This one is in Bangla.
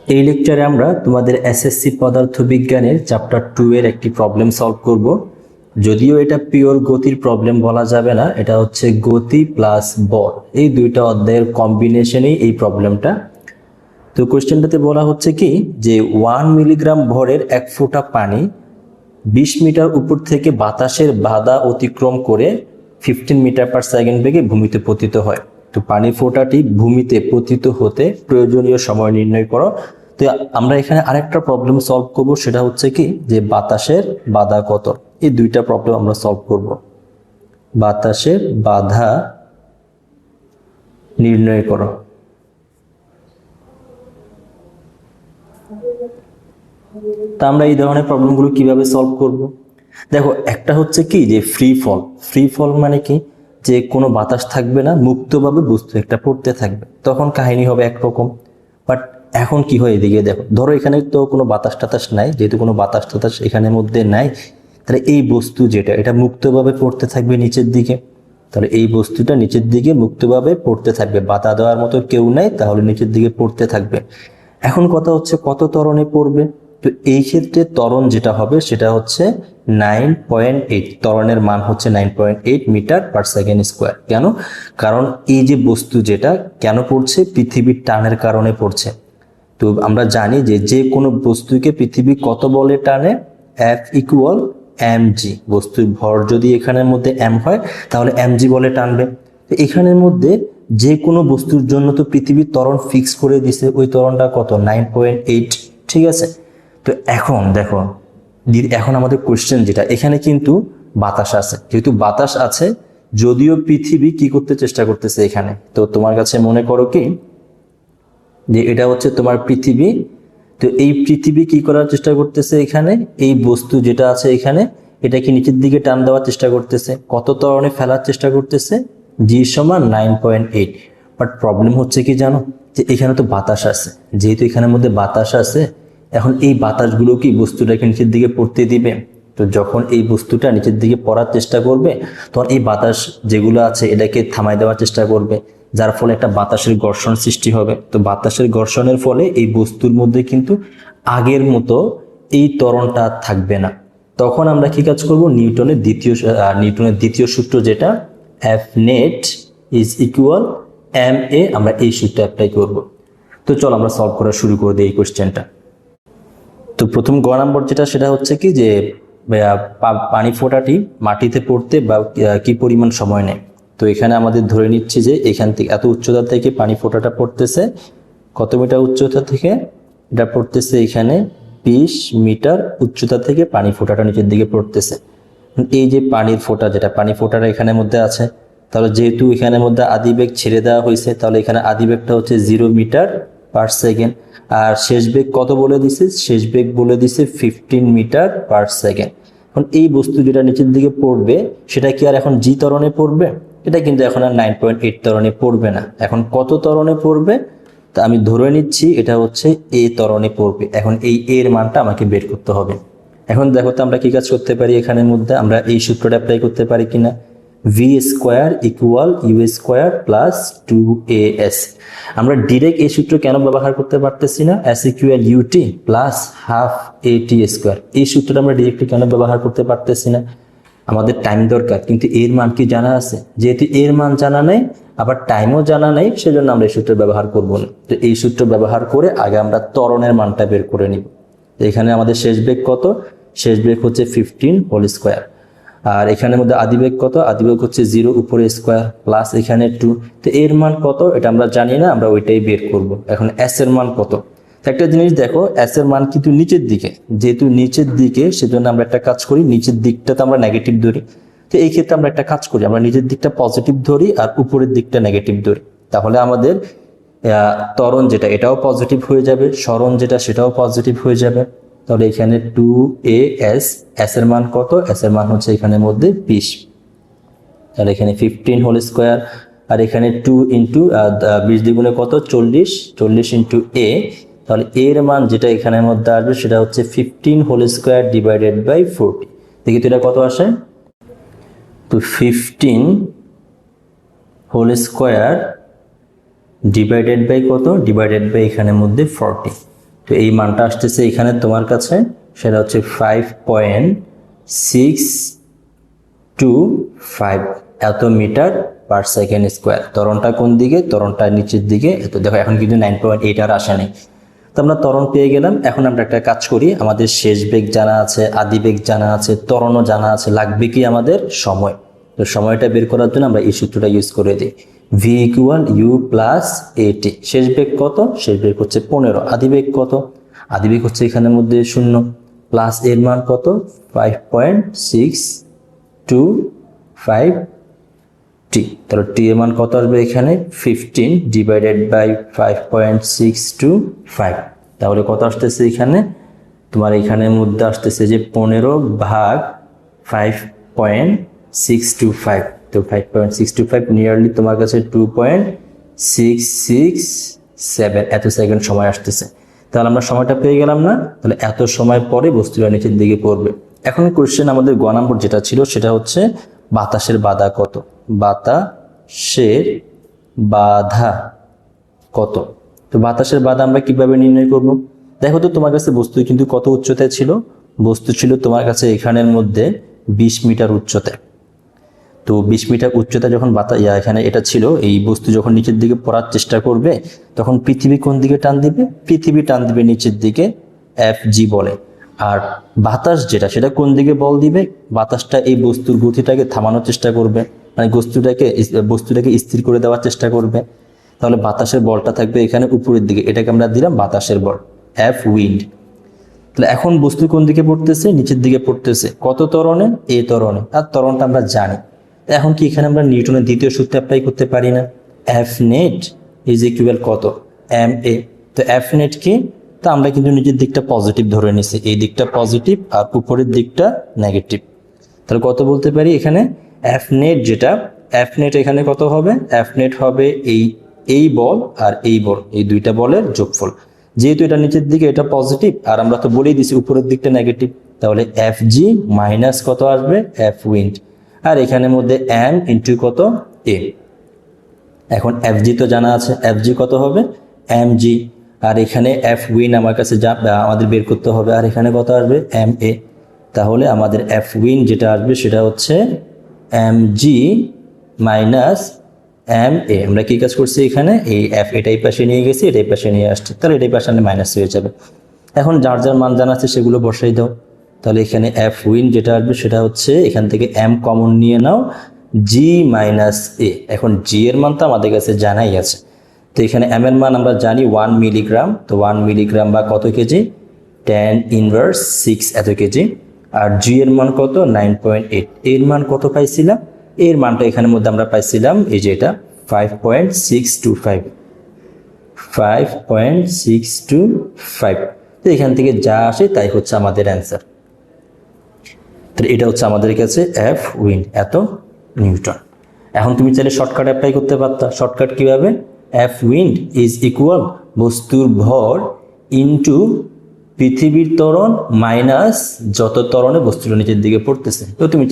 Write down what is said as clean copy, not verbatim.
এই লেকচারে আমরা তোমাদের এসএসসি পদার্থবিজ্ঞানের চ্যাপ্টার 2 এর একটি প্রবলেম সলভ করব। যদিও এটা পিওর গতির প্রবলেম বলা যাবে না, এটা হচ্ছে গতি প্লাস বল, এই দুইটা অধ্যায়ের কম্বিনেশনেই এই প্রবলেমটা। তো কোশ্চেনটাতে বলা হচ্ছে কি যে 1 মিলিগ্রাম ভরের 1 ফোঁটা পানি 20 মিটার উপর থেকে বাতাসের বাধা অতিক্রম করে 15 মিটার পার সেকেন্ড বেগে ভূমিতে পতিত হয়। তো পানির ফোঁটাটি ভূমিতে পতিত হতে প্রয়োজনীয় সময় নির্ণয় করো। তো আমরা এখানে আরেকটা প্রবলেম সলভ করব, সেটা হচ্ছে কি যে বাতাসের বাধা কত। এই দুইটা প্রবলেম আমরা সলভ করব। বাতাসের বাধা নির্ণয় করো। তা আমরা এই ধরনের প্রবলেমগুলো কিভাবে সলভ করব? দেখো, একটা হচ্ছে কি যে ফ্রি ফল মানে কি যে কোনো বাতাস থাকবে না, মুক্তভাবে বস্তু একটা পড়তে থাকবে, তখন কাহিনী হবে একরকম। বাট এখন কি হয়, এদিকে দেখো, ধরো এখানে তো কোনো বাতাস টাতাস নাই, যেহেতু কোনো বাতাস টাতাস এখানের মধ্যে নাই, তাহলে এই বস্তু যেটা এটা মুক্তভাবে পড়তে থাকবে নিচের দিকে। তাহলে এই বস্তুটা নিচের দিকে মুক্তভাবে পড়তে থাকবে, বাধা দেওয়ার মতো কেউ নাই, তাহলে নিচের দিকে পড়তে থাকবে। এখন কথা হচ্ছে কত ত্বরণে পড়বে। তো এই ক্ষেত্রে ত্বরণ যেটা হবে সেটা হচ্ছে 9.8, ত্বরণের মান হচ্ছে 9.8 মিটার পার সেকেন্ড স্কোয়ার। কেন? কারণ এই যে বস্তু যেটা কেন পড়ছে, পৃথিবীর টানের কারণে পড়ছে। তো আমরা জানি যে যে কোনো বস্তুকে পৃথিবী কত বলে টানে, F ইকুয়াল mg। বস্তুর ভর যদি এখানের মধ্যে m হয় তাহলে mg বলে টানবে। তো এখানের মধ্যে যে কোনো বস্তুর জন্য তো পৃথিবীর ত্বরণ ফিক্স করে দিছে, ওই ত্বরণটা কত, 9.8। ঠিক আছে। তো এখন দেখো, এখন আমাদের কোশ্চেন যেটা, এখানে কিন্তু বাতাস আছে, যেহেতু বাতাস আছে, যদিও পৃথিবী কি করতে চেষ্টা করতেছে এখানে, তো তোমার কাছে মনে করো কি যে এটা হচ্ছে তোমার পৃথিবী। তো এই পৃথিবী কি করার চেষ্টা করতেছে এখানে, এই বস্তু যেটা আছে এখানে এটাকে নিচের দিকে টান দেওয়ার চেষ্টা করতেছে, কত ত্বরণে ফেলার চেষ্টা করতেছে, জি সমান 9.8। বাট প্রবলেম হচ্ছে কি জানো, যে এখানে তো বাতাস আছে, যেহেতু এখানের মধ্যে বাতাস আছে, এখন এই বাতাসগুলো কি বস্তুটাকে নিচের দিকে পড়তে দিবে? তো যখন এই বস্তুটা নিচের দিকে পড়ার চেষ্টা করবে, তখন এই বাতাস যেগুলো আছে এটাকে থামাই দেওয়ার চেষ্টা করবে, যার ফলে একটা বাতাসের ঘর্ষণ সৃষ্টি হবে। তো বাতাসের ঘর্ষণের ফলে এই বস্তুর মধ্যে কিন্তু আগের মতো এই ত্বরণটা থাকবে না। তখন আমরা কি কাজ করব, নিউটনের দ্বিতীয় সূত্র যেটা F net is equal ma, আমরা এই সূত্র অ্যাপ্লাই করব। তো চলো আমরা সলভ করা শুরু করে দিই এই কোশ্চেনটা। তো প্রথম গ নম্বর যেটা, সেটা হচ্ছে কি যে পানি ফোঁটাটি মাটিতে পড়তে বা কি পরিমাণ সময় নেয়। তো এখানে আমাদের ধরে নিচ্ছি যে এখান থেকে এত উচ্চতা থেকে পানি ফোঁটাটা পড়তেছে, কত মিটার উচ্চতা থেকে এটা পড়তেছে, এখানে 20 মিটার উচ্চতা থেকে পানি ফোঁটাটা নিচের দিকে পড়তেছে। এই যে পানির ফোঁটা, যেটা পানি ফোঁটাটা এখানের মধ্যে আছে, তাহলে যেহেতু এখানের মধ্যে আদিবেগ ছেড়ে দেওয়া হয়েছে, তাহলে এখানে আদিবেগটা হচ্ছে 0 মিটার পার সেকেন্ড। আর শেষ বেগ কত বলে দিছে, শেষ বেগ বলে দিছে 15 মিটার পার সেকেন্ড। এখন এই বস্তু যেটা নিচের দিকে পড়বে সেটা কি আর এখন জি ত্বরণে পড়বে? এটা কিন্তু এখন আর 9.8 ত্বরণে পড়বে না। এখন কত ত্বরণে পড়বে? তা আমি ধরে নিচ্ছি এটা হচ্ছে এ ত্বরণে পড়বে। এখন এই এর মানটা আমাকে বের করতে হবে। এখন দেখো তো আমরা কি কাজ করতে পারি, এখানের মধ্যে আমরা এই সূত্রটা অ্যাপ্লাই করতে পারি কিনা, V square equal U square plus 2as। আমরা ডিরেক্ট এই সূত্র কেন ব্যবহার করতে পারতেছি না, S equal UT plus half AT square, এই সূত্রটা আমরা ডিরেক্টলি কেন ব্যবহার করতে পারতেছি না? আমাদের টাইম দরকার, কিন্তু এর মান কি জানা আছে? যেহেতু এর মান জানা নেই, আবার টাইমও জানা নেই, সেজন্য আমরা এই সূত্র ব্যবহার করব না। তো এই সূত্র ব্যবহার করে আগে আমরা ত্বরণের মানটা বের করে নিব। এখানে আমাদের শেষ বেগ কত, শেষ বেগ হচ্ছে 15 হোল স্কোয়ার। আর এখানের মধ্যে আদিবেগ কত, আদিবেগ হচ্ছে 0 উপরে স্কোয়ার প্লাস এখানে 2। তো এর মান কত এটা আমরা জানি না, আমরা ওইটাই বের করব। এখন এস এর মান কত? একটা জিনিস দেখো, এস এর মান কিন্তু নিচের দিকে, যেহেতু নিচের দিকে সেজন্য আমরা একটা কাজ করি, নিচের দিকটাতে আমরা নেগেটিভ ধরি। তো এই ক্ষেত্রে আমরা একটা কাজ করি, আমরা নিচের দিকটা পজিটিভ ধরি আর উপরের দিকটা নেগেটিভ ধরি, তাহলে আমাদের ত্বরণ যেটা এটাও পজিটিভ হয়ে যাবে, সরণ যেটা সেটাও পজিটিভ হয়ে যাবে। তাহলে এখানে 2as, এস এর মান কত, এস এর মান হচ্ছে এখানের মধ্যে 20, তাহলে এখানে 15 হোল স্কোয়ার, আর এখানে 2 ইন্টু 20 দ্বিগুণে কত, 40, 40 ইন্টু এ, তাহলে এর মান যেটা এখানের মধ্যে আসবে সেটা হচ্ছে 15 হোল স্কোয়ার ডিভাইডেড বাই 40। দেখি তো এটা কত আসে। তো 15 হোল স্কোয়ার ডিভাইডেড বাই কত, ডিভাইডেড বাই এখানের মধ্যে 40। তো এই মানটা আসতেছে এখানে তোমার কাছে, সেটা হচ্ছে 5.625 এত মিটার পার সেকেন্ড স্কোয়ার। ত্বরণটা কোন দিকে? ত্বরণটা নিচের দিকে। তো দেখো এখন কিন্তু 9.8 আর আসে নাই। তো আমরা ত্বরণ পেয়ে গেলাম। এখন আমরা একটা কাজ করি, আমাদের শেষ বেগ জানা আছে, আদি বেগ জানা আছে, ত্বরণও জানা আছে, লাগবে কি আমাদের? সময়। তো সময়টা বের করার জন্য আমরা এই সূত্রটা ইউজ করে দিই, v = u + at। শেষ বেগ কত? শেষ বেগ হচ্ছে 15। আদি বেগ কত? আদি বেগ হচ্ছে এখানের মধ্যে 0 প্লাস এর মান কত? 5.625 t। তাহলে t এর মান কত আসবে এখানে? 15 / 5.625। তাহলে কত আসতেছে এখানে? তোমার এখানের মধ্যে আসতেছে যে 15/5.625। তো 5.625 নিয়ারলি তোমার কাছে 2.667 এত সেকেন্ড সময় আসতেছে। তাহলে আমরা সময়টা পেয়ে গেলাম না? তাহলে এত সময় পরে বস্তুটা নিচের দিকে পড়বে। এখন কোশ্চেন আমাদের গ নম্বর যেটা ছিল সেটা হচ্ছে বাতাসের বাধা কত? বাতাসের বাধা কত? তো বাতাসের বাধা আমরা কিভাবে নির্ণয় করব? দেখো তো তোমার কাছে বস্তু কিন্তু কত উচ্চতায় ছিল? বস্তু ছিল তোমার কাছে এখানের মধ্যে 20 মিটার উচ্চতায়। তো 20 মিটার উচ্চতা যখন এখানে এটা ছিল, এই বস্তু যখন নিচের দিকে পড়ার চেষ্টা করবে তখন পৃথিবী কোন দিকে টান দিবে? পৃথিবী টান দিবে নিচের দিকে, Fg বলে। আর বাতাস যেটা, সেটা কোন দিকে বল দিবে? বাতাসটা এই বস্তুর গতিটাকে থামানোর চেষ্টা করবে, মানে বস্তুটাকে স্থির করে দেওয়ার চেষ্টা করবে। তাহলে বাতাসের বলটা থাকবে এখানে উপরের দিকে, এটাকে আমরা দিলাম বাতাসের বল, F উইন্ড। তাহলে এখন বস্তু কোন দিকে পড়তেছে? নিচের দিকে পড়তেছে। কত ত্বরণে? এ ত্বরণে। আর ত্বরণটা আমরা জানি। এখন কি এখানে আমরা নিউটনের দ্বিতীয় সূত্র অ্যাপ্লাই করতে পারি না? F net = কত? ma। তো F net কি? তো আমরা কিন্তু নিচের দিকটা পজিটিভ ধরে নিছি, এই দিকটা পজিটিভ আর উপরের দিকটা নেগেটিভ। তাহলে কত বলতে পারি এখানে? F net যেটা, F net এখানে কত হবে? F net হবে এই বল আর এই বল, এই দুইটা বলের যোগফল। যেহেতু এটা নিচের দিকে, এটা পজিটিভ, আর আমরা তো বলেই দিছি উপরের দিকটা নেগেটিভ, তাহলে Fg মাইনাস কত আসবে? F wind. আর এখানের মধ্যে m ইন্টু কত? a। এখন Fg তো জানা আছে, Fg কত হবে? mg। আর এখানে F উইন্ড আমার কাছে আমাদের বের করতে হবে, আর এখানে কত আসবে? ma। তাহলে আমাদের F উইন্ড যেটা আসবে সেটা হচ্ছে mg মাইনাস ma। আমরা কি কাজ করছি এখানে? এই F এটাই পাশে নিয়ে গেছি, এটাই পাশে নিয়ে আসছি, তাহলে এটাই পাশে মাইনাস হয়ে যাবে। এখন যার যার মান জানা আছে সেগুলো বসাই দাও। তাহলে এখানে F উইন্ড যেটা আসবে সেটা হচ্ছে, এখান থেকে m কমন নিয়ে নাও, g মাইনাস a। এখন g এর মান তো আমাদের কাছে জানাই আছে, তো এখানে m এর মান আমরা জানি 1 মিলিগ্রাম। তো 1 মিলিগ্রাম বা কত কেজি? 10⁻⁶ এত কেজি। আর g এর মান কত? 9.8। এর মান কত পাইছিলাম? এর মানটা এখানের মধ্যে আমরা পাইছিলাম এই যে এটা 5.625। তো এখান থেকে যা আসে তাই হচ্ছে আমাদের অ্যান্সার। তো এটা হচ্ছে আমাদের কাছে F উইন্ড, এত নিউটন। এখন তুমি চাইলে শর্টকাট অ্যাপ্লাই করতে পারতা। শর্টকাট কিভাবে? F উইন্ড = বস্তুর ভর ইন্টু পৃথিবীর ত্বরণ মাইনাস যত ত্বরণে বস্তুটা নিচের দিকে পড়তেছে। তো তুমি